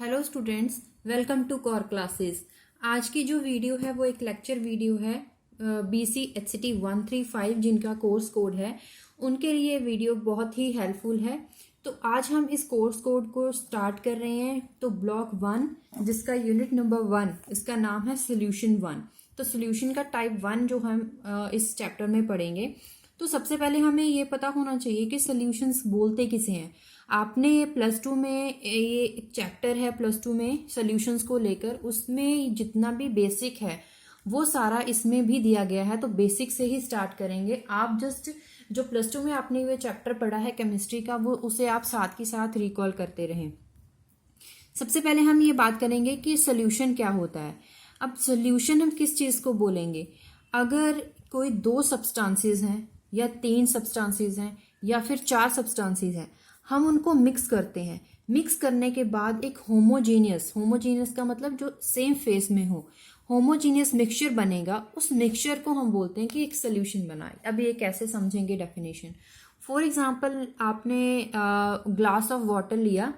Hello students, welcome to Core Classes. आज की जो वीडियो है वो एक लेक्चर वीडियो है। BCHCT 135 जिनका कोर्स कोड है उनके लिए वीडियो बहुत ही हेल्पफुल है। तो आज हम इस कोर्स कोड को स्टार्ट कर रहे हैं। तो ब्लॉक 1 जिसका यूनिट नंबर 1 इसका नाम है सोल्यूशन 1। तो सोल्यूशन का टाइप 1 जो हम इस चैप्टर में पढ़ेंगे। तो सबसे पहले हमें ये पता होना चाहिए कि सोल्यूशंस बोलते किसे हैं। आपने +2 में ये एक चैप्टर है +2 में सोल्यूशंस को लेकर, उसमें जितना भी बेसिक है वो सारा इसमें भी दिया गया है। तो बेसिक से ही स्टार्ट करेंगे। आप जस्ट जो +2 में आपने ये चैप्टर पढ़ा है केमिस्ट्री का, वो उसे आप साथ के साथ रिकॉल करते रहें। सबसे पहले हम ये बात करेंगे कि सोल्यूशन क्या होता है। अब सोल्यूशन हम किस चीज़ को बोलेंगे? अगर कोई 2 सब्सटेंसेस हैं या 3 सब्सटेंसेस हैं या फिर 4 सब्सटेंसेस हैं, हम उनको मिक्स करते हैं। मिक्स करने के बाद एक होमोजीनियस का मतलब जो सेम फेस में हो, होमोजीनियस मिक्सचर बनेगा। उस मिक्सचर को हम बोलते हैं कि एक सोल्यूशन बनाए। अब ये कैसे समझेंगे डेफिनेशन? फॉर एग्जांपल, आपने ग्लास ऑफ वाटर लिया,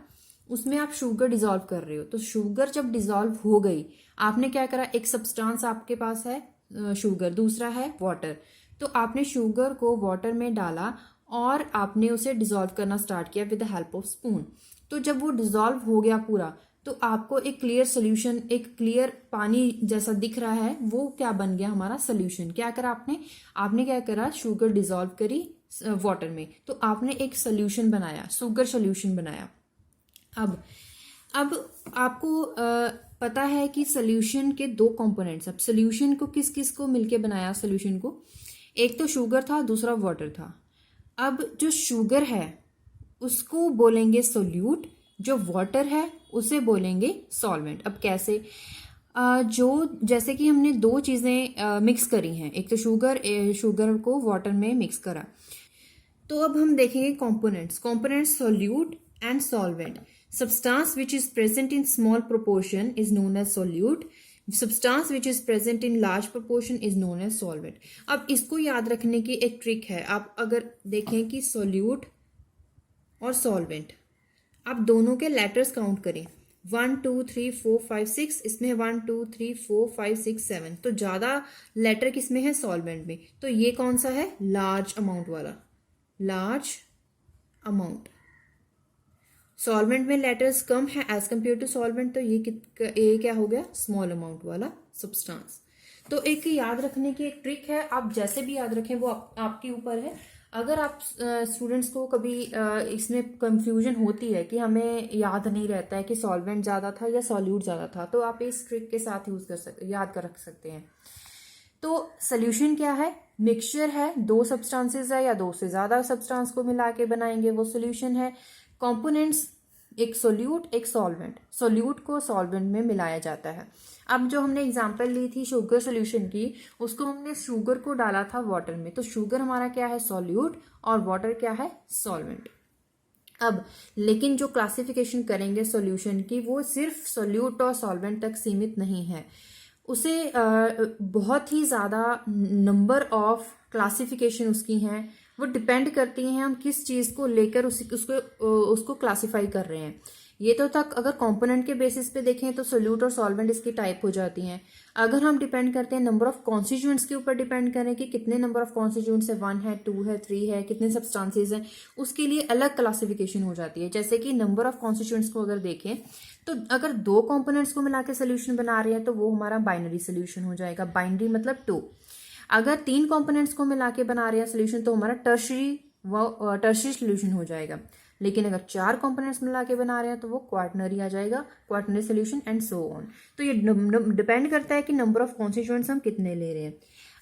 उसमें आप शुगर डिजोल्व कर रहे हो। तो शुगर जब डिजोल्व हो गई, आपने क्या करा, एक सब्सटेंस आपके पास है शुगर, दूसरा है वाटर। तो आपने शुगर को वाटर में डाला और आपने उसे डिजोल्व करना स्टार्ट किया with the help of spoon. तो जब वो डिजोल्व हो गया पूरा, तो आपको एक क्लियर सोल्यूशन, एक क्लियर पानी जैसा दिख रहा है, वो क्या बन गया हमारा सोल्यूशन। क्या करा आपने क्या करा, शुगर डिजोल्व करी वाटर में, तो आपने एक सोल्यूशन बनाया, शुगर सोल्यूशन बनाया। अब आपको पता है कि सोल्यूशन के 2 कंपोनेंट्स। अब सोल्यूशन को किस किस को मिलके बनाया सोल्यूशन को? एक तो शुगर था, दूसरा वाटर था। अब जो शुगर है उसको बोलेंगे सोल्यूट, जो वाटर है उसे बोलेंगे सॉल्वेंट। अब कैसे? जैसे कि हमने 2 चीज़ें मिक्स करी हैं, एक तो शुगर को वाटर में मिक्स करा। तो अब हम देखेंगे components solute and solvent. Substance which is present in small proportion is known as solute. Substance which is present in large proportion is known as solvent. अब इसको याद रखने की एक ट्रिक है। आप अगर देखें कि solute और solvent, आप दोनों के लेटर्स काउंट करें, 1 2 3 4 5 6, इसमें 1 2 3 4 5 6 7। तो ज्यादा लेटर किसमें है? सॉल्वेंट में। तो ये कौन सा है? लार्ज अमाउंट वाला, लार्ज अमाउंट। सॉल्वेंट में लेटर्स कम है एज कम्पेयर टू सॉल्वेंट, तो ये क्या हो गया? स्मॉल अमाउंट वाला सब्सटेंस। तो एक याद रखने की एक ट्रिक है, आप जैसे भी याद रखें वो आपके ऊपर है। अगर आप स्टूडेंट्स को कभी इसमें कंफ्यूजन होती है कि हमें याद नहीं रहता है कि सॉल्वेंट ज़्यादा था या सॉल्यूट ज़्यादा था, तो आप इस ट्रिक के साथ याद कर रख सकते हैं। तो सोल्यूशन क्या है? मिक्सचर है, 2 सब्सटेंसेस है या 2 से ज़्यादा सब्सटेंस को मिला के बनाएंगे, वो सोल्यूशन है। कंपोनेंट्स, एक सोल्यूट एक सॉल्वेंट। सोल्यूट को सॉल्वेंट में मिलाया जाता है। अब जो हमने एग्जांपल ली थी शुगर सोल्यूशन की, उसको हमने शुगर को डाला था वाटर में, तो शुगर हमारा क्या है? सोल्यूट, और वाटर क्या है? सॉल्वेंट। अब लेकिन जो क्लासिफिकेशन करेंगे सोल्यूशन की, वो सिर्फ सोल्यूट और सॉल्वेंट तक सीमित नहीं है। उसे बहुत ही ज़्यादा नंबर ऑफ क्लासिफिकेशन उसकी हैं। वो डिपेंड करती हैं हम किस चीज़ को लेकर उसको क्लासिफाई कर रहे हैं। ये तो तक अगर कंपोनेंट के बेसिस पे देखें तो सोल्यूट और सॉल्वेंट इसकी टाइप हो जाती हैं। अगर हम डिपेंड करते हैं नंबर ऑफ कॉन्स्टिट्यूएंट्स के ऊपर डिपेंड करें कि कितने नंबर ऑफ कॉन्स्टिट्यूएंट्स है, 1 है, 2 है, 3 है, कितने सब्सटेंसेस हैं, उसके लिए अलग क्लासिफिकेशन हो जाती है। जैसे कि नंबर ऑफ कॉन्स्टिट्यूएंट्स को अगर देखें तो अगर 2 कंपोनेंट्स को मिला के सोल्यूशन बना रहे हैं तो वो हमारा बाइनरी सोल्यूशन हो जाएगा। बाइनरी मतलब 2। अगर 3 कंपोनेंट्स को मिला के बना रहे हैं सोल्यूशन तो हमारा टर्शरी सोल्यूशन हो जाएगा। लेकिन अगर 4 कंपोनेंट्स मिला के बना रहे हैं तो वो क्वार्टनरी आ जाएगा, quaternary solution and so on. तो ये डिपेंड करता है कि नंबर ऑफ कॉन्स्टिट्यूएंट्स हम कितने ले रहे हैं।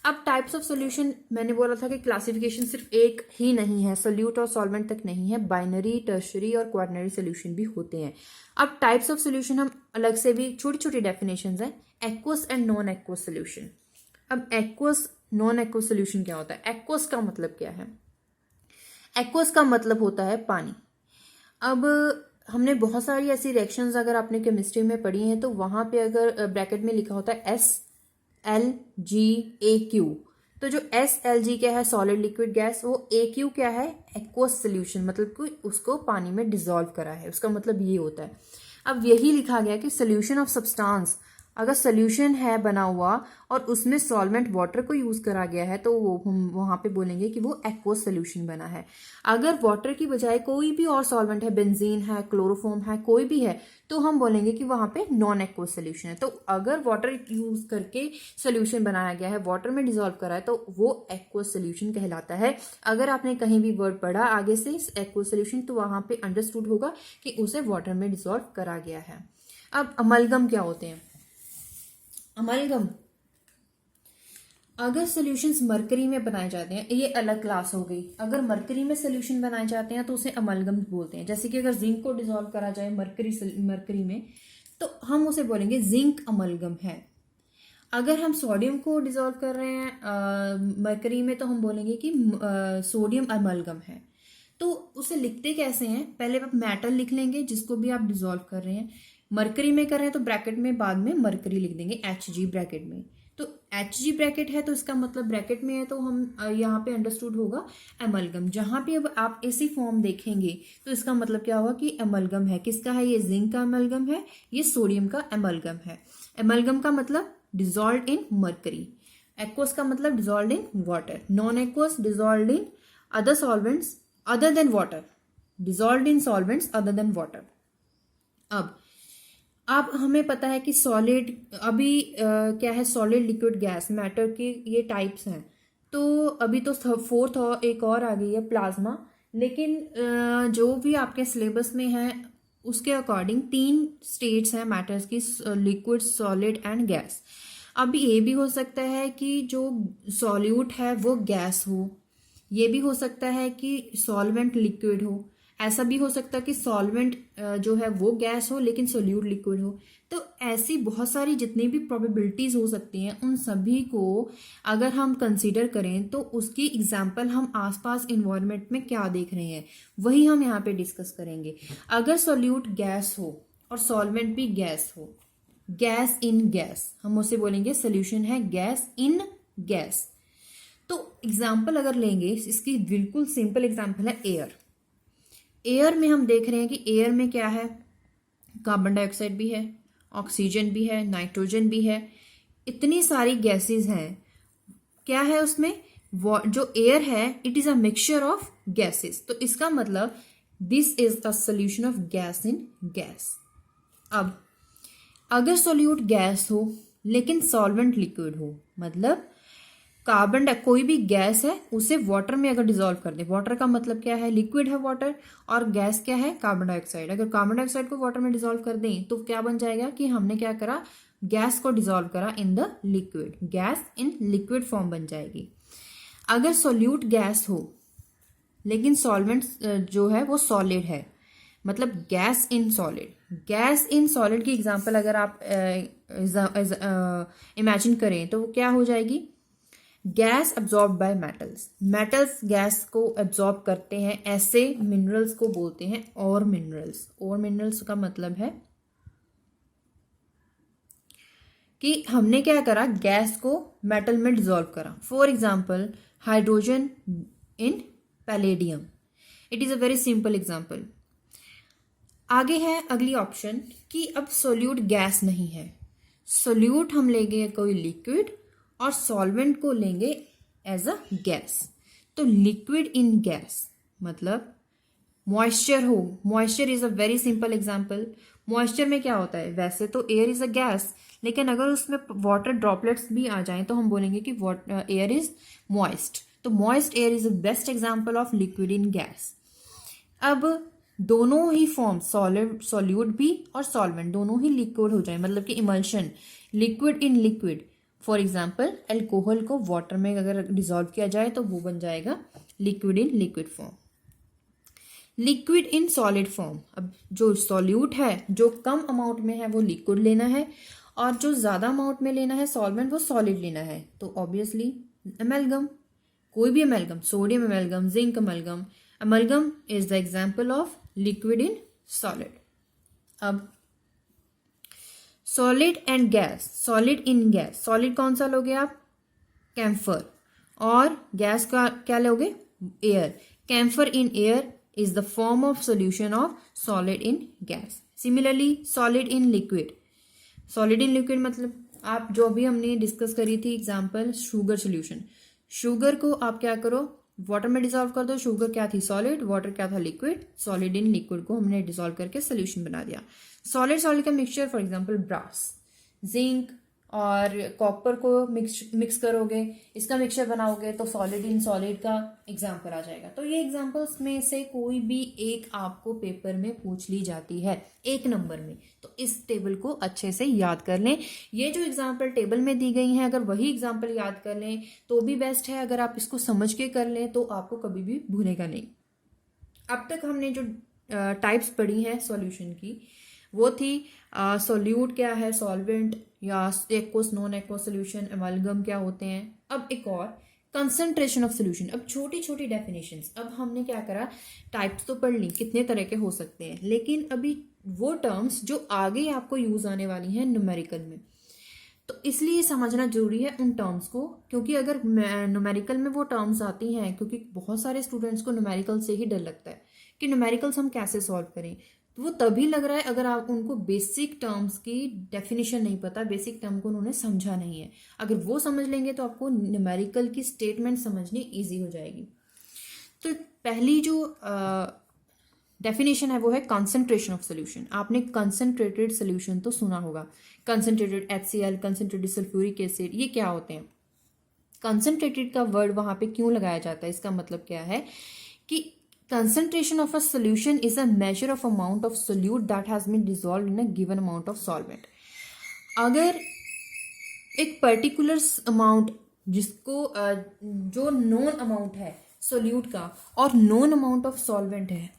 अब टाइप्स ऑफ सोल्यूशन, मैंने बोला था कि क्लासिफिकेशन सिर्फ एक ही नहीं है, सोल्यूट और सॉल्वेंट तक नहीं है, बाइनरी, टर्शरी और क्वार्टनरी सोल्यूशन भी होते हैं। अब टाइप्स ऑफ सोल्यूशन हम अलग से भी छोटी छोटी डेफिनेशंस हैं। Aqueous and non aqueous solution. अब एक्वस नॉन एक्वस सोल्यूशन क्या होता है? एक्वस का मतलब क्या है? एक्वस का मतलब होता है पानी। अब हमने बहुत सारी ऐसी रिएक्शंस अगर आपने केमिस्ट्री में पढ़ी हैं तो वहां पे अगर ब्रैकेट में लिखा होता है SLGAQ, तो जो SLG क्या है? Solid liquid gas. वो AQ क्या है? एक्वस सोल्यूशन, मतलब कि उसको पानी में डिसॉल्व करा है, उसका मतलब ये होता है। अब यही लिखा गया कि सोल्यूशन ऑफ सब्सटेंस, अगर सोल्यूशन है बना हुआ और उसमें सॉल्वेंट वाटर को यूज करा गया है तो वो हम वहां पे बोलेंगे कि वो एक्वस सोल्यूशन बना है। अगर वाटर की बजाय कोई भी और सॉल्वेंट है, बेंजीन है, क्लोरोफॉर्म है, कोई भी है, तो हम बोलेंगे कि वहां पे नॉन एक्वस सोल्यूशन है। तो अगर वाटर यूज करके सोल्यूशन बनाया गया है, वाटर में डिसॉल्व करा है, तो वो एक्वस सोल्यूशन कहलाता है। अगर आपने कहीं भी वर्ड पढ़ा आगे से एक्वस सोल्यूशन तो वहां पे अंडरस्टूड होगा कि उसे वाटर में डिसॉल्व करा गया है। अब अमलगम क्या होते हैं? अमलगम, अगर सॉल्यूशंस मरकरी में बनाए जाते हैं, ये अलग क्लास हो गई। अगर मरकरी में सॉल्यूशन बनाए जाते हैं तो उसे अमलगम बोलते हैं। जैसे कि अगर जिंक को डिसॉल्व करा जाए मरकरी में तो हम उसे बोलेंगे जिंक अमलगम है। अगर हम सोडियम को डिसॉल्व कर रहे हैं मरकरी में तो हम बोलेंगे कि सोडियम अमलगम है। तो उसे लिखते कैसे हैं? पहले आप मेटल लिख लेंगे जिसको भी आप डिसॉल्व कर रहे हैं। मरकरी में कर रहे हैं तो ब्रैकेट में बाद में मरकरी लिख देंगे Hg ब्रैकेट में। तो Hg ब्रैकेट है तो इसका मतलब ब्रैकेट में है तो हम यहाँ पे अंडरस्टूड होगा एमलगम। जहां पे अब आप ऐसी फॉर्म देखेंगे तो इसका मतलब क्या होगा कि एमलगम है। किसका है? ये जिंक का एमलगम है, ये सोडियम का एमलगम है। एमलगम का मतलब डिसॉल्व्ड इन मरकरी। एक्वस का मतलब dissolved in water. Non aqueous dissolved in other solvents other than water. Dissolved in solvents other than water. अब हमें पता है कि सॉलिड अभी क्या है, सॉलिड, लिक्विड, गैस, मैटर के ये टाइप्स हैं। तो अभी तो फोर्थ और एक और आ गई है प्लाज्मा। लेकिन जो भी आपके सिलेबस में है उसके अकॉर्डिंग 3 स्टेट्स हैं मैटर्स की, लिक्विड, सॉलिड एंड गैस। अब ये भी हो सकता है कि जो सॉल्यूट है वो गैस हो, ये भी हो सकता है कि सॉल्वेंट लिक्विड हो, ऐसा भी हो सकता है कि सॉल्वेंट जो है वो गैस हो लेकिन सोल्यूट लिक्विड हो। तो ऐसी बहुत सारी जितनी भी प्रोबेबिलिटीज हो सकती हैं उन सभी को अगर हम कंसीडर करें तो उसकी एग्जांपल हम आसपास इन्वायरमेंट में क्या देख रहे हैं वही हम यहाँ पे डिस्कस करेंगे। अगर सोल्यूट गैस हो और सॉल्वेंट भी गैस हो, गैस इन गैस, हम उसे बोलेंगे सोल्यूशन है गैस इन गैस। तो एग्जाम्पल अगर लेंगे, इसकी बिल्कुल सिंपल एग्जाम्पल है एयर। एयर में हम देख रहे हैं कि एयर में क्या है, कार्बन डाइऑक्साइड भी है, ऑक्सीजन भी है, नाइट्रोजन भी है, इतनी सारी गैसेस हैं। क्या है उसमें? जो एयर है it is a mixture of gases. तो इसका मतलब this is a solution of gas in gas. अब अगर सोल्यूट गैस हो लेकिन सॉल्वेंट लिक्विड हो, मतलब कोई भी गैस है उसे वाटर में अगर डिसॉल्व कर दे, वाटर का मतलब क्या है? लिक्विड है वाटर, और गैस क्या है? Carbon dioxide. अगर कार्बन डाइऑक्साइड को वाटर में डिसॉल्व कर दें तो क्या बन जाएगा कि हमने क्या करा, गैस को डिसॉल्व करा in the liquid, gas in liquid form बन जाएगी। अगर सोल्यूट गैस हो लेकिन सॉल्वेंट जो है वो सॉलिड है, मतलब gas in solid. Gas in solid की एग्जांपल अगर आप इमेजिन करें तो वो क्या हो जाएगी? Gas absorb by metals. Metals gas को एब्जॉर्ब करते हैं, ऐसे मिनरल्स को बोलते हैं और मिनरल्स। और मिनरल्स का मतलब है कि हमने क्या करा, गैस को मेटल में डिसॉल्व करा। For example hydrogen in palladium. It is a very simple example. आगे है अगली ऑप्शन कि अब सोल्यूट गैस नहीं है, सोल्यूट हम लेंगे कोई लिक्विड और सॉल्वेंट को लेंगे एज अ गैस। तो लिक्विड इन गैस मतलब मॉइस्चर हो। Moisture is a very simple example. Moisture में क्या होता है? वैसे तो एयर इज अ गैस, लेकिन अगर उसमें वाटर ड्रॉपलेट्स भी आ जाएं तो हम बोलेंगे कि एयर इज मॉइस्ट। तो moist air is a best example of liquid in gas. अब दोनों ही फॉर्म, सॉलिड, सॉल्यूट भी और सॉल्वेंट दोनों ही लिक्विड हो जाए, मतलब कि emulsion, liquid in liquid. For example alcohol को वाटर में अगर डिसॉल्व किया जाए तो वो बन जाएगा liquid in liquid form. Liquid in solid form, अब जो सॉल्यूट है जो कम अमाउंट में है वो लिक्विड लेना है और जो ज्यादा अमाउंट में लेना है सॉल्वेंट वो सॉलिड लेना है। तो ऑब्वियसली एमलगम, कोई भी amalgam, sodium amalgam, zinc amalgam. Amalgam is the example of liquid in solid. अब solid and gas, solid in gas. Solid कौन सा लोगे आप? कैम्फर। और गैस का क्या लोगे? Air. Camphor in air is the form of solution of solid in gas. Similarly solid in liquid, solid in liquid मतलब आप जो भी हमने डिस्कस करी थी एग्जांपल शुगर सॉल्यूशन, शुगर को आप क्या करो वाटर में डिसॉल्व कर दो, शुगर क्या थी सॉलिड, वाटर क्या था लिक्विड, सॉलिड इन लिक्विड को हमने डिसॉल्व करके सोल्यूशन बना दिया। सॉलिड सॉलिड का mixture for example brass, zinc और कॉपर को मिक्स करोगे, इसका मिक्सचर बनाओगे तो सॉलिड इन सॉलिड का एग्जांपल आ जाएगा। तो ये एग्जांपल्स में से कोई भी एक आपको पेपर में पूछ ली जाती है 1 नंबर में, तो इस टेबल को अच्छे से याद कर लें। ये जो एग्जांपल टेबल में दी गई हैं अगर वही एग्जांपल याद कर लें तो भी बेस्ट है, अगर आप इसको समझ के कर लें तो आपको कभी भी भूलेगा नहीं। अब तक हमने जो टाइप्स पढ़ी हैं सॉल्यूशन की वो थी सोल्यूट क्या है, सॉल्वेंट या एक्वस नॉन एक्वस सोल्यूशन, एमालगम क्या होते हैं। अब एक और कंसंट्रेशन ऑफ सोल्यूशन। अब छोटी छोटी डेफिनेशंस, अब हमने क्या करा टाइप्स तो पढ़ ली कितने तरह के हो सकते हैं, लेकिन अभी वो टर्म्स जो आगे आपको यूज आने वाली हैं न्यूमेरिकल में, तो इसलिए समझना जरूरी है उन टर्म्स को, क्योंकि अगर न्यूमेरिकल में वो टर्म्स आती हैं, क्योंकि बहुत सारे स्टूडेंट्स को न्यूमेरिकल से ही डर लगता है कि न्यूमेरिकल्स हम कैसे सॉल्व करें, तो वो तभी लग रहा है अगर आप उनको बेसिक टर्म्स की डेफिनेशन नहीं पता, बेसिक टर्म को उन्होंने समझा नहीं है। अगर वो समझ लेंगे तो आपको न्यूमेरिकल की स्टेटमेंट समझनी ईजी हो जाएगी। तो पहली जो डेफिनेशन है वो है कंसंट्रेशन ऑफ सोल्यूशन। आपने कंसंट्रेटेड सोल्यूशन तो सुना होगा, concentrated HCl, concentrated sulphuric acid, ये क्या होते हैं। कंसंट्रेटेड का वर्ड वहां पे क्यों लगाया जाता है, इसका मतलब क्या है कि concentration of a solution is a measure of amount of solute that has been dissolved in a given amount of solvent। अगर एक पर्टिकुलर अमाउंट जिसको जो नॉन अमाउंट है सोल्यूट का और नॉन अमाउंट ऑफ सॉल्वेंट है,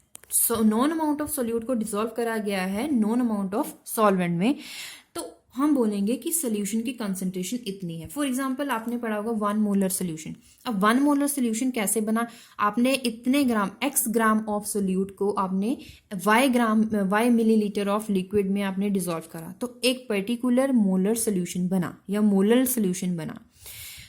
नॉन अमाउंट ऑफ सोल्यूट को dissolve करा गया है नॉन अमाउंट ऑफ सॉल्वेंट में, तो हम बोलेंगे कि सोल्यूशन की कंसंट्रेशन इतनी है। फॉर एग्जांपल आपने पढ़ा होगा 1 मोलर सोल्यूशन। अब 1 मोलर सोल्यूशन कैसे बना, आपने इतने ग्राम x ग्राम ऑफ सोल्यूट को आपने y मिलीलीटर ऑफ लिक्विड में आपने डिसॉल्व करा, तो एक पर्टिकुलर मोलर सोल्यूशन बना या मोलर सोल्यूशन बना।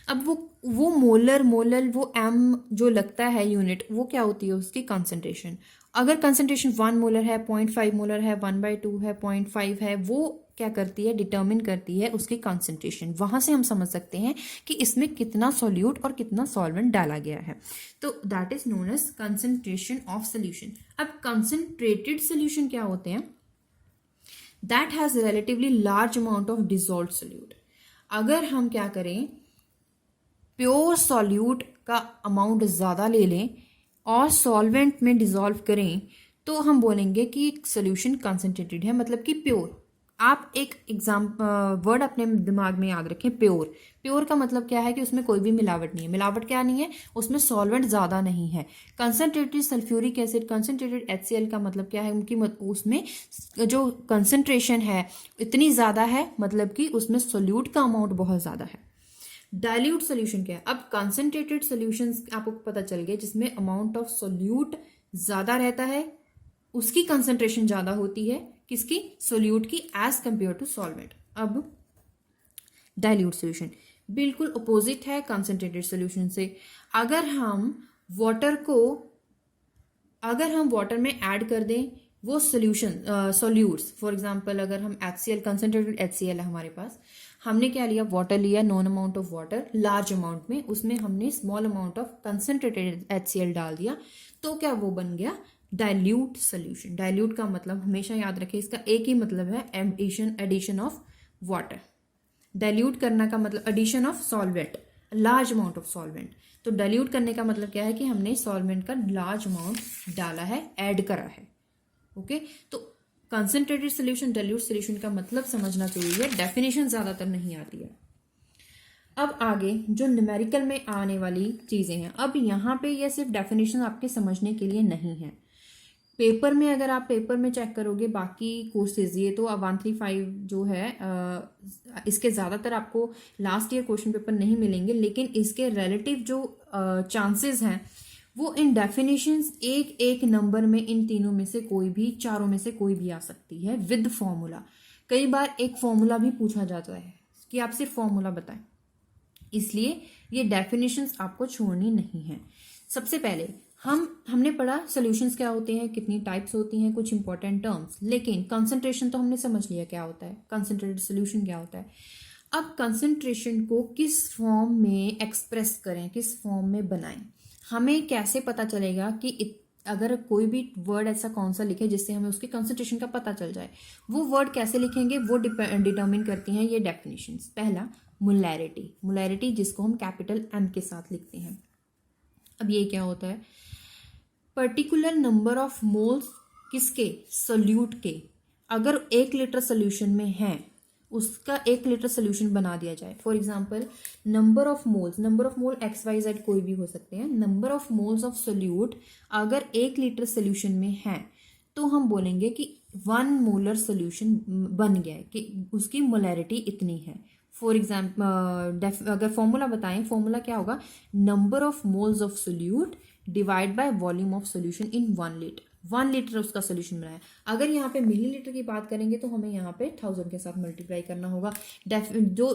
अब वो मोलर वो m जो लगता है यूनिट, वो क्या होती है उसकी कंसंट्रेशन। अगर कंसंट्रेशन 1 मोलर है, 0.5 मोलर है, 1/2 है, 0.5 है, वो क्या करती है डिटर्मिन करती है उसकी कंसंट्रेशन। वहां से हम समझ सकते हैं कि इसमें कितना सॉल्यूट और कितना सॉल्वेंट डाला गया है, तो that is known as concentration of solution. अब कंसंट्रेटेड सोल्यूशन क्या होते हैं, that has relatively large amount of dissolved solute. अगर हम क्या करें प्योर सॉल्यूट का अमाउंट ज़्यादा ले लें और सॉल्वेंट में डिसॉल्व करें तो हम बोलेंगे कि सोल्यूशन कंसंट्रेटेड है, मतलब कि प्योर। आप एक वर्ड अपने दिमाग में याद रखें, प्योर। प्योर का मतलब क्या है कि उसमें कोई भी मिलावट नहीं है। मिलावट क्या नहीं है, उसमें सॉल्वेंट ज़्यादा नहीं है। Concentrated sulphuric acid, concentrated HCl का मतलब क्या है, उनकी उसमें जो कंसंट्रेशन है इतनी ज़्यादा है, मतलब कि उसमें सोल्यूट का अमाउंट बहुत ज़्यादा है। डाइल्यूट सोल्यूशन क्या है, अब कंसंट्रेटेड सोल्यूशंस आपको पता चल गया जिसमें अमाउंट ऑफ सोल्यूट ज़्यादा रहता है, उसकी कंसंट्रेशन ज़्यादा होती है किसकी, सोल्यूट की, एज कंपेयर टू सॉल्वेंट। अब डाइल्यूट सोल्यूशन बिल्कुल अपोजिट है कंसंट्रेटेड सोल्यूशन से। अगर हम वाटर में ऐड कर दें वो सोल्यूट्स, फॉर एग्जांपल अगर हम HCl, कंसंट्रेटेड HCl है हमारे पास, हमने क्या लिया वाटर लिया, non amount of water large amount में, उसमें हमने small amount of concentrated HCl डाल दिया, तो क्या वो बन गया डाइल्यूट सोल्यूशन। डाइल्यूट का मतलब हमेशा याद रखें, इसका एक ही मतलब है एडिशन ऑफ वाटर। डाइल्यूट करना का मतलब addition of solvent, large amount of solvent. तो डाइल्यूट करने का मतलब क्या है कि हमने सॉल्वेंट का लार्ज अमाउंट डाला है, ऐड करा है। ओके, तो कंसंट्रेटेड सोल्यूशन, डाइल्यूट सोल्यूशन का मतलब समझना जरूरी है, डेफिनेशन ज्यादातर नहीं आती है। अब आगे जो न्यूमेरिकल में आने वाली चीजें हैं, अब यहाँ पे ये सिर्फ डेफिनेशन आपके समझने के लिए नहीं है। पेपर में अगर आप पेपर में चेक करोगे बाकी कोर्सेज, ये तो अब 135 जो है इसके ज़्यादातर आपको लास्ट ईयर क्वेश्चन पेपर नहीं मिलेंगे, लेकिन इसके रिलेटिव जो चांसेस हैं वो इन डेफिनेशंस एक नंबर में इन तीनों में से कोई भी, चारों में से कोई भी आ सकती है विद फॉर्मूला। कई बार एक फॉर्मूला भी पूछा जाता है कि आप सिर्फ फॉर्मूला बताएं, इसलिए ये डेफिनेशंस आपको छोड़नी नहीं है। सबसे पहले हमने पढ़ा सॉल्यूशंस क्या होते हैं, कितनी टाइप्स होती हैं, कुछ इंपॉर्टेंट टर्म्स, लेकिन कंसंट्रेशन तो हमने समझ लिया क्या होता है, कंसंट्रेटेड सॉल्यूशन क्या होता है। अब कंसंट्रेशन को किस फॉर्म में एक्सप्रेस करें, किस फॉर्म में बनाएं, हमें कैसे पता चलेगा कि अगर कोई भी वर्ड ऐसा कौन सा लिखे जिससे हमें उसके कंसंट्रेशन का पता चल जाए, वो वर्ड कैसे लिखेंगे वो डिटर्मिन करती हैं ये डेफिनेशंस। पहला मोलैरिटी, मोलैरिटी जिसको हम कैपिटल M के साथ लिखते हैं। अब ये क्या होता है, पर्टिकुलर नंबर ऑफ मोल्स किसके, सोल्यूट के, अगर 1 लीटर सोल्यूशन में है उसका 1 लीटर सोल्यूशन बना दिया जाए। For example number of moles, number of mole XYZ कोई भी हो सकते हैं, number of moles of solute अगर 1 लीटर सोल्यूशन में है तो हम बोलेंगे कि 1 मोलर सोल्यूशन बन गया है, कि उसकी मोलैरिटी इतनी है। फॉर एग्जाम्पल अगर फॉर्मूला बताएं, फॉर्मूला क्या होगा, number of moles of solute divide by volume of solution in 1 litre. 1 litre उसका सोल्यूशन बनाया। अगर यहाँ पे मिलीलीटर की बात करेंगे तो हमें यहाँ पे 1000 के साथ मल्टीप्लाई करना होगा। जो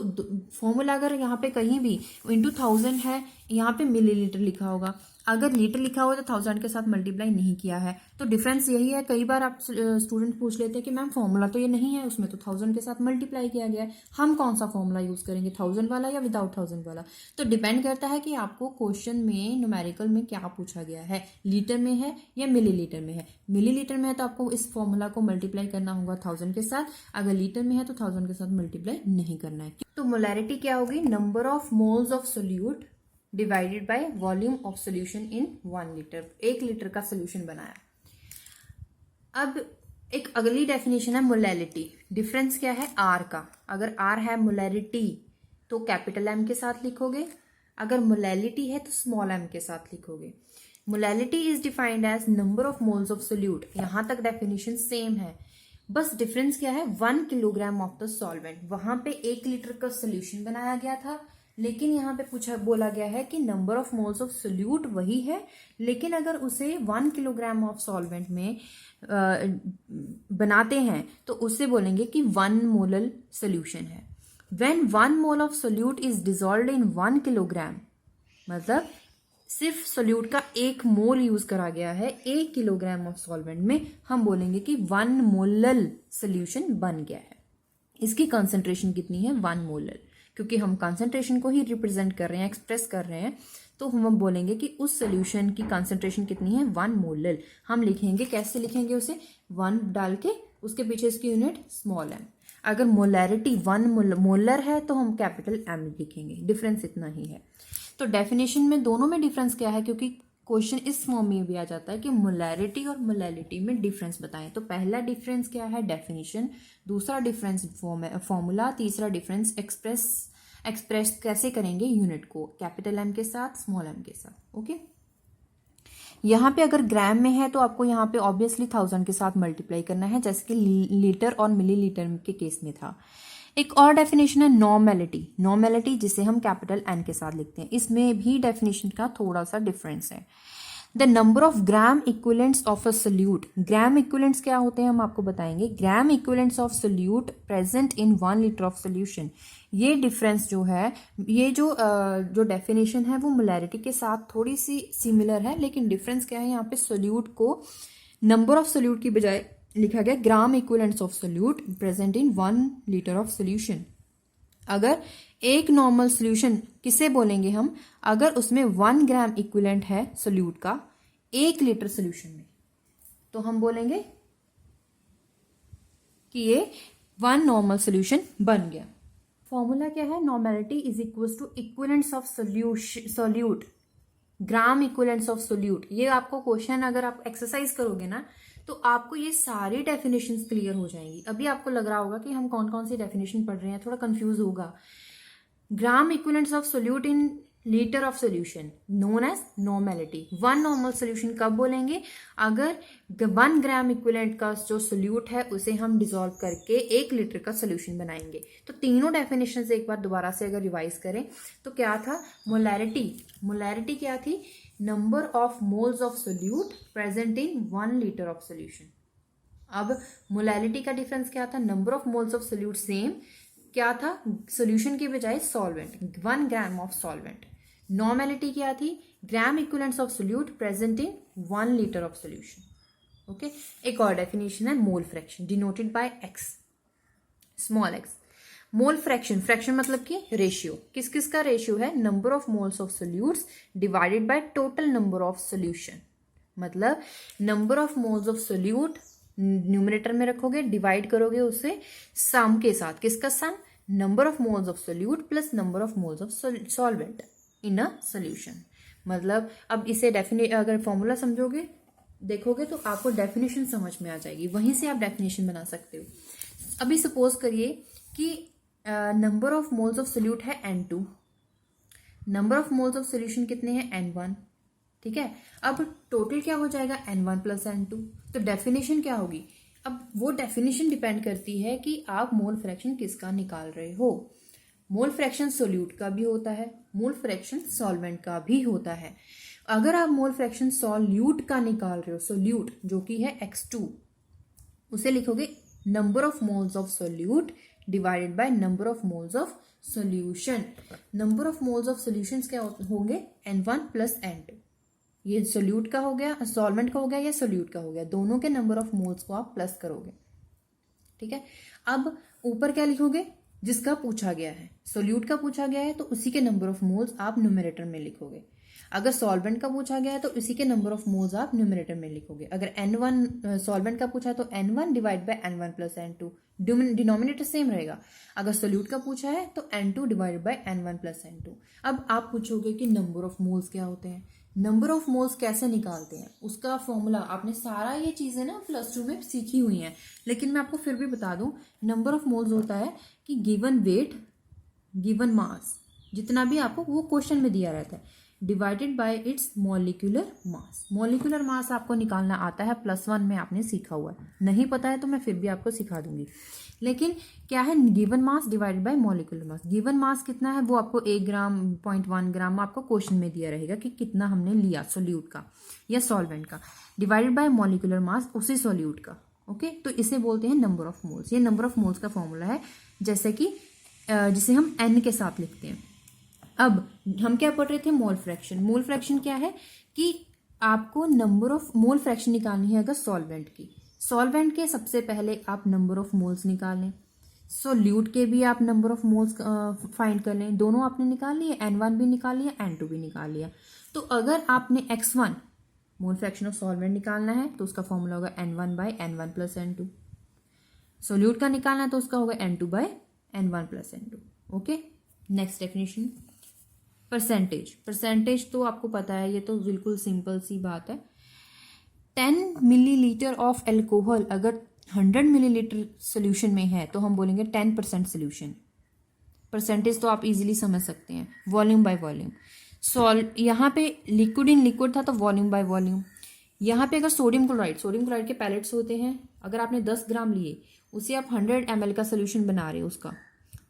फॉर्मूला अगर यहाँ पे कहीं भी इंटू 1000 है, यहाँ पे मिलीलीटर लिखा होगा, अगर लीटर लिखा हुआ तो 1000 के साथ मल्टीप्लाई नहीं किया है। तो डिफरेंस यही है। कई बार आप स्टूडेंट पूछ लेते हैं कि मैम फॉर्मूला तो ये नहीं है, उसमें तो 1000 के साथ मल्टीप्लाई किया गया है, हम कौन सा फॉर्मूला यूज करेंगे, 1000 वाला या विदाउट 1000 वाला। तो डिपेंड करता है कि आपको क्वेश्चन में न्यूमेरिकल में क्या पूछा गया है, लीटर में है या मिलीलीटर में है। मिलीलीटर में है तो आपको इस फॉर्मूला को मल्टीप्लाई करना होगा 1000 के साथ, अगर लीटर में है तो 1000 के साथ मल्टीप्लाई नहीं करना है। तो मोलैरिटी क्या होगी, number of moles of solute divided by volume of solution in 1 litre. 1 litre का सोल्यूशन बनाया। अब एक अगली डेफिनेशन है मोलैलिटी। डिफरेंस क्या है, आर का। अगर आर है मोलैरिटी तो कैपिटल M के साथ लिखोगे, अगर मोलैलिटी है तो स्मॉल m के साथ लिखोगे। Molality is defined as number of moles of solute. यहां तक डेफिनेशन सेम है, बस डिफरेंस क्या है, 1 किलोग्राम ऑफ द सॉल्वेंट। वहां पे 1 लीटर का सोल्यूशन बनाया गया था, लेकिन यहाँ पे बोला गया है कि number of moles of solute वही है, लेकिन अगर उसे 1 किलोग्राम ऑफ सॉल्वेंट में बनाते हैं तो उससे बोलेंगे कि 1 मोलर सोल्यूशन है। When 1 mole of solute is dissolved in 1 kilogram, मतलब सिर्फ सोल्यूट का 1 मोल यूज करा गया है 1 किलोग्राम ऑफ सॉल्वेंट में, हम बोलेंगे कि 1 मोलर सोल्यूशन बन गया है। इसकी कंसंट्रेशन कितनी है, 1 मोलर, क्योंकि हम कंसंट्रेशन को ही रिप्रेजेंट कर रहे हैं, एक्सप्रेस कर रहे हैं, तो हम बोलेंगे कि उस सोल्यूशन की कंसंट्रेशन कितनी है, 1 मोलर। हम लिखेंगे, कैसे लिखेंगे उसे, 1 डाल के उसके पीछे इसकी यूनिट स्मॉल m। अगर मोलैरिटी 1 मोलर है तो हम कैपिटल M लिखेंगे। डिफरेंस इतना ही है। तो डेफिनेशन में दोनों में डिफरेंस क्या है, क्योंकि क्वेश्चन इस फॉर्म में भी आ जाता है कि मोलैरिटी और मोलैलिटी में डिफरेंस बताएं। तो पहला डिफरेंस क्या है, डेफिनेशन, दूसरा डिफरेंस फॉर्मूला, तीसरा डिफरेंस एक्सप्रेस कैसे करेंगे यूनिट को, कैपिटल M के साथ, स्मॉल m के साथ। ओके, यहाँ पे अगर ग्राम में है तो आपको यहाँ पे ऑब्वियसली 1000 के साथ मल्टीप्लाई करना है, जैसे कि लीटर और मिलीलीटर के केस में था। एक और डेफिनेशन है नॉर्मेलिटी। नॉर्मेलिटी जिसे हम कैपिटल N के साथ लिखते हैं, इसमें भी डेफिनेशन का थोड़ा सा डिफरेंस है। The number of gram equivalents of a solute. Gram equivalents क्या होते हैं हम आपको बताएंगे। Gram equivalents of solute present in 1 litre of solution. ये डिफरेंस जो है, ये जो डेफिनेशन है वो मोलैरिटी के साथ थोड़ी सी सिमिलर है, लेकिन डिफरेंस क्या है, यहाँ पे सोल्यूट को नंबर ऑफ सोल्यूट की बजाय लिखा गया gram equivalents of solute present in 1 litre of solution. अगर एक नॉर्मल सोल्यूशन किसे बोलेंगे हम, अगर उसमें 1 ग्राम इक्विवेलेंट है सोल्यूट का 1 लीटर सोल्यूशन में, तो हम बोलेंगे कि ये 1 नॉर्मल सोल्यूशन बन गया। फॉर्मूला क्या है, normality is equal to equivalents of solute, gram equivalents of solute. ये आपको क्वेश्चन अगर आप एक्सरसाइज करोगे ना तो आपको ये सारी डेफिनेशंस क्लियर हो जाएंगी। अभी आपको लग रहा होगा कि हम कौन कौन सी डेफिनेशन पढ़ रहे हैं, थोड़ा कंफ्यूज होगा। Gram equivalents of solute in litre of solution known as normality. 1 normal solution कब बोलेंगे, अगर 1 ग्राम इक्विवेलेंट का जो सोल्यूट है उसे हम डिसॉल्व करके 1 लीटर का सोल्यूशन बनाएंगे। तो तीनों डेफिनेशन से एक बार दोबारा से अगर रिवाइज करें तो क्या था, मोलैरिटी क्या थी, number of moles of solute present in 1 litre of solution. अब मोलैलिटी का डिफरेंस क्या था, number of moles of solute same, क्या था, सोल्यूशन की बजाय solvent, 1 gram of solvent. Normality क्या थी, gram equivalents of solute present in 1 litre of solution. Okay, एक और डेफिनेशन है mole fraction denoted by x, small x. Mole fraction, fraction मतलब कि रेशियो, किस किस का रेशियो है? Number of moles of solutes divided by total number of solution. मतलब number of moles of solute numerator में रखोगे, डिवाइड करोगे उसे सम के साथ, किसका sum? Number of moles of solute plus number of moles of solvent in a solution. मतलब अब इसे अगर फॉर्मूला समझोगे, देखोगे तो आपको डेफिनेशन समझ में आ जाएगी, वहीं से आप डेफिनेशन बना सकते हो। अभी सपोज करिए कि number of moles of solute है N2, number of moles of solution कितने हैं? N1, ठीक है। अब टोटल क्या हो जाएगा? N1 plus N2। तो डेफिनेशन क्या होगी? अब वो डेफिनेशन डिपेंड करती है कि आप मोल फ्रैक्शन किसका निकाल रहे हो। मोल फ्रैक्शन सोल्यूट का भी होता है, मोल फ्रैक्शन सॉल्वेंट का भी होता है। अगर आप मोल फ्रैक्शन सॉल्यूट का निकाल रहे हो, सोल्यूट जो कि है X2, उसे लिखोगे number of moles of solute divided by number of moles of solution. Number of moles of solutions क्या होंगे? N1 plus N2। ये सोल्यूट का हो गया, सॉल्वेंट का हो गया या सोल्यूट का हो गया, दोनों के नंबर ऑफ मोल्स को आप प्लस करोगे, ठीक है। अब ऊपर क्या लिखोगे? जिसका पूछा गया है, सोल्यूट का पूछा गया है तो उसी के नंबर ऑफ मोल्स आप न्यूमरेटर में लिखोगे। अगर सॉल्वेंट का पूछा गया है तो इसी के नंबर ऑफ मोल्स आप न्यूमरेटर में लिखोगे। अगर N1 सॉल्वेंट का पूछा है तो N1 divide by N1 plus N2, denominator same रहेगा। अगर सोल्यूट का पूछा है तो N2 divide by N1 plus N2। अब आप पूछोगे कि नंबर ऑफ मोल्स क्या होते हैं, नंबर ऑफ मोल्स कैसे निकालते हैं, उसका फॉर्मूला आपने सारा ये चीजें ना +2 में सीखी हुई हैं, लेकिन मैं आपको फिर भी बता दूं। नंबर ऑफ मोल्स होता है कि गिवन वेट, गिवन मास, जितना भी आपको वो क्वेश्चन में दिया रहता है, divided by it's molecular mass. Molecular mass आपको निकालना आता है, +1 में आपने सीखा हुआ है। नहीं पता है तो मैं फिर भी आपको सिखा दूंगी। लेकिन क्या है? Given mass divided by molecular mass. Given mass कितना है वो आपको 1 ग्राम, 0.1 ग्राम आपको क्वेश्चन में दिया रहेगा कि कितना हमने लिया सोल्यूट का या सॉल्वेंट का, डिवाइडेड बाय मॉलिक्यूलर मास उसी सोल्यूट का। ओके, तो इसे बोलते हैं नंबर ऑफ मोल्स। ये नंबर ऑफ मोल्स का फॉर्मूला है, जैसे कि जिसे हम N के साथ लिखते हैं। अब हम क्या पढ़ रहे थे? Mole fraction. मोल फ्रैक्शन क्या है कि आपको नंबर ऑफ मोल फ्रैक्शन निकालनी है अगर सॉल्वेंट की। सॉल्वेंट के सबसे पहले आप नंबर ऑफ मोल्स निकाल लें, सोल्यूट के भी आप नंबर ऑफ मोल्स फाइंड कर लें। दोनों आपने निकाल लिए, N1 भी निकाल लिया, N2 भी निकाल लिया। तो अगर आपने X1 mole fraction of solvent निकालना है तो उसका फॉर्मूला होगा N1 bye N1 plus N2। Solute का निकालना है तो उसका होगा N2 by N1 plus N2। Okay, next definition percentage. Percentage तो आपको पता है, ये तो बिल्कुल सिंपल सी बात है। 10 मिलीलीटर ऑफ एल्कोहल अगर 100 मिलीलीटर सोल्यूशन में है तो हम बोलेंगे 10% सोल्यूशन। परसेंटेज तो आप इजीली समझ सकते हैं, वॉल्यूम बाय वॉल्यूम। यहाँ पे लिक्विड इन लिक्विड था तो वॉल्यूम बाय वॉल्यूम। यहाँ पे अगर सोडियम क्लोराइड के पैलेट्स होते हैं, अगर आपने 10 ग्राम लिए, उसे आप 100 ml का सोल्यूशन बना रहे हो उसका,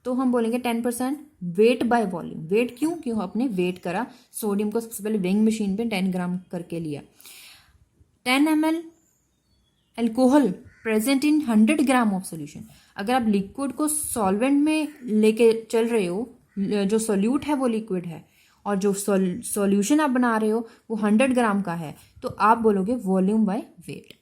तो हम बोलेंगे 10%। वेट बाय वॉल्यूम, वेट क्यों आपने वेट करा, सोडियम को सबसे पहले वेइंग मशीन पे 10 ग्राम करके लिया। 10 ml alcohol present in 100 gram of solution. अगर आप लिक्विड को सॉल्वेंट में लेके चल रहे हो, जो सोल्यूट है वो लिक्विड है और जो सॉल्यूशन आप बना रहे हो वो 100 ग्राम का है, तो आप बोलोगे volume by weight.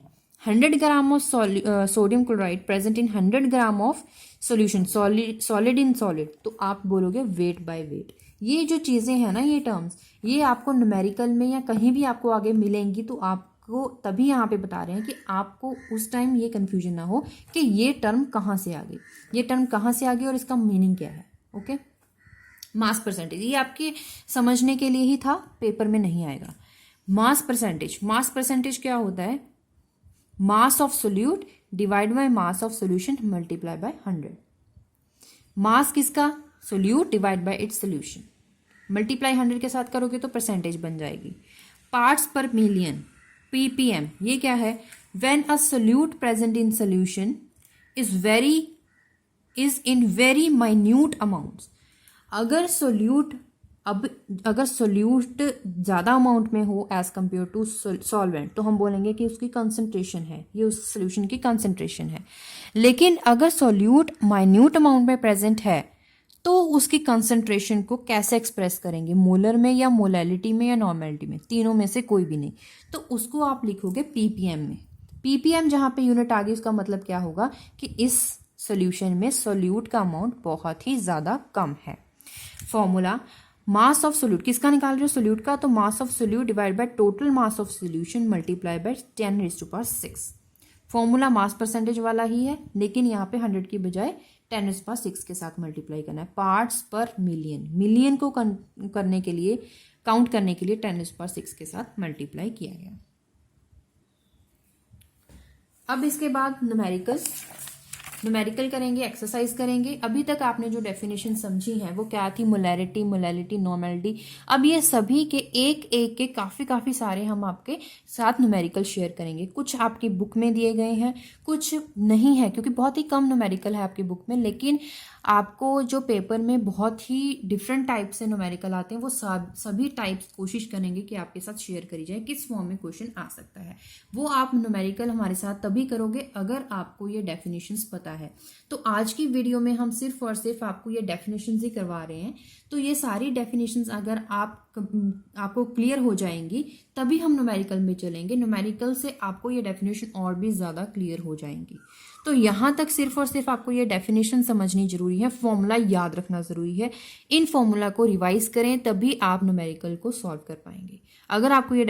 100 gram of sodium chloride present in 100 gram of solution, solid in solid, तो आप बोलोगे वेट बाय वेट। ये जो चीजें हैं ना, ये टर्म्स, ये आपको न्यूमेरिकल में या कहीं भी आपको आगे मिलेंगी, तो आपको तभी यहाँ पे बता रहे हैं कि आपको उस टाइम ये कंफ्यूजन ना हो कि ये टर्म कहाँ से आ गई, ये टर्म कहाँ से आ गई और इसका मीनिंग क्या है। ओके, मास परसेंटेज ये आपके समझने के लिए ही था, पेपर में नहीं आएगा। मास परसेंटेज क्या होता है? Mass of solute divide by mass of solution multiply by 100। मास किसका? Solute divide by its solution, multiply 100 के साथ करोगे तो परसेंटेज बन जाएगी। पार्ट्स पर मिलियन, ppm, ये क्या है? When a solute present in solution is in very minute amounts. अगर सोल्यूट ज़्यादा अमाउंट में हो एज कम्पेयर टू सॉल्वेंट, तो हम बोलेंगे कि उसकी कंसंट्रेशन है, ये उस सोल्यूशन की कंसंट्रेशन है। लेकिन अगर सोल्यूट माइन्यूट अमाउंट में प्रेजेंट है तो उसकी कंसंट्रेशन को कैसे एक्सप्रेस करेंगे, मोलर में या मोलैलिटी में या नॉर्मेलिटी में, तीनों में से कोई भी नहीं। तो उसको आप लिखोगे पीपीएम में। पीपीएम जहाँ पे यूनिट आ गई उसका मतलब क्या होगा कि इस सोल्यूशन में सोल्यूट का अमाउंट बहुत ही ज़्यादा कम है। फॉर्मूला मास ऑफ सोल्यूट किसका निकाल रहे हो, सोल्यूट का, तो mass of solute divide by total mass of solution multiply by 10⁶। Formula mass percentage वाला ही है, लेकिन यहाँ पे 100 की बजाय 10⁶ के साथ मल्टीप्लाई करना है। पार्ट्स पर मिलियन, मिलियन को करने के लिए, काउंट करने के लिए 10⁶ के साथ मल्टीप्लाई किया गया। अब इसके बाद न्यूमेरिकल करेंगे, एक्सरसाइज करेंगे। अभी तक आपने जो डेफिनेशन समझी है वो क्या थी, मोलैरिटी, मोलैलिटी, नॉर्मेलिटी। अब ये सभी के एक एक के काफ़ी सारे हम आपके साथ न्यूमेरिकल शेयर करेंगे। कुछ आपकी बुक में दिए गए हैं, कुछ नहीं है, क्योंकि बहुत ही कम न्यूमेरिकल है आपकी बुक में, लेकिन आपको जो पेपर में बहुत ही डिफरेंट टाइप से न्यूमेरिकल आते हैं वो सभी टाइप्स कोशिश करेंगे कि आपके साथ शेयर करी जाए, किस फॉर्म में क्वेश्चन आ सकता है। वो आप न्यूमेरिकल हमारे साथ तभी करोगे अगर आपको ये डेफिनेशंस पता है। तो आज की वीडियो में हम सिर्फ और सिर्फ आपको ये डेफिनेशंस ही करवा रहे हैं। तो ये सारी डेफिनेशंस अगर आपको क्लियर हो जाएंगी तभी हम न्यूमेरिकल में चलेंगे। न्यूमेरिकल से आपको ये डेफिनेशन और भी ज़्यादा क्लियर हो जाएंगी। तो यहाँ तक सिर्फ और सिर्फ आपको ये डेफिनेशन समझनी जरूरी है, फॉर्मूला याद रखना जरूरी है। इन फॉर्मूला को रिवाइज करें तभी आप न्यूमेरिकल को सॉल्व कर पाएंगे, अगर आपको ये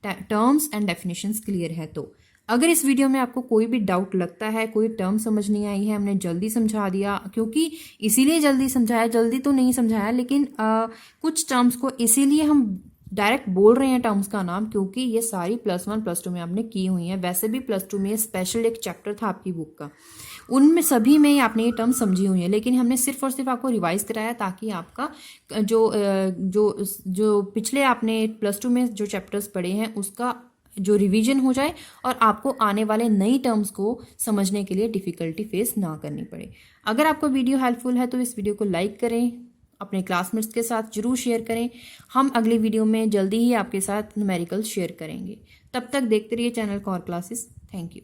टर्म्स एंड डेफिनेशंस क्लियर है तो। अगर इस वीडियो में आपको कोई भी डाउट लगता है, कोई टर्म समझ नहीं आई है, हमने जल्दी समझा दिया, क्योंकि इसीलिए जल्दी समझाया, जल्दी तो नहीं समझाया, लेकिन कुछ टर्म्स को इसीलिए हम डायरेक्ट बोल रहे हैं टर्म्स का नाम, क्योंकि ये सारी +1 +2 में आपने की हुई है। वैसे भी +2 में स्पेशल एक चैप्टर था आपकी बुक का, उनमें सभी में आपने ये टर्म समझी हुई है, लेकिन हमने सिर्फ और सिर्फ आपको रिवाइज कराया ताकि आपका जो पिछले आपने +2 में जो चैप्टर्स पढ़े हैं उसका जो रिवीजन हो जाए और आपको आने वाले नई टर्म्स को समझने के लिए डिफिकल्टी फेस ना करनी पड़े। अगर आपको वीडियो हेल्पफुल है तो इस वीडियो को लाइक करें, अपने क्लासमेट्स के साथ जरूर शेयर करें। हम अगली वीडियो में जल्दी ही आपके साथ न्यूमेरिकल शेयर करेंगे। तब तक देखते रहिए channel Core Classes. Thank you.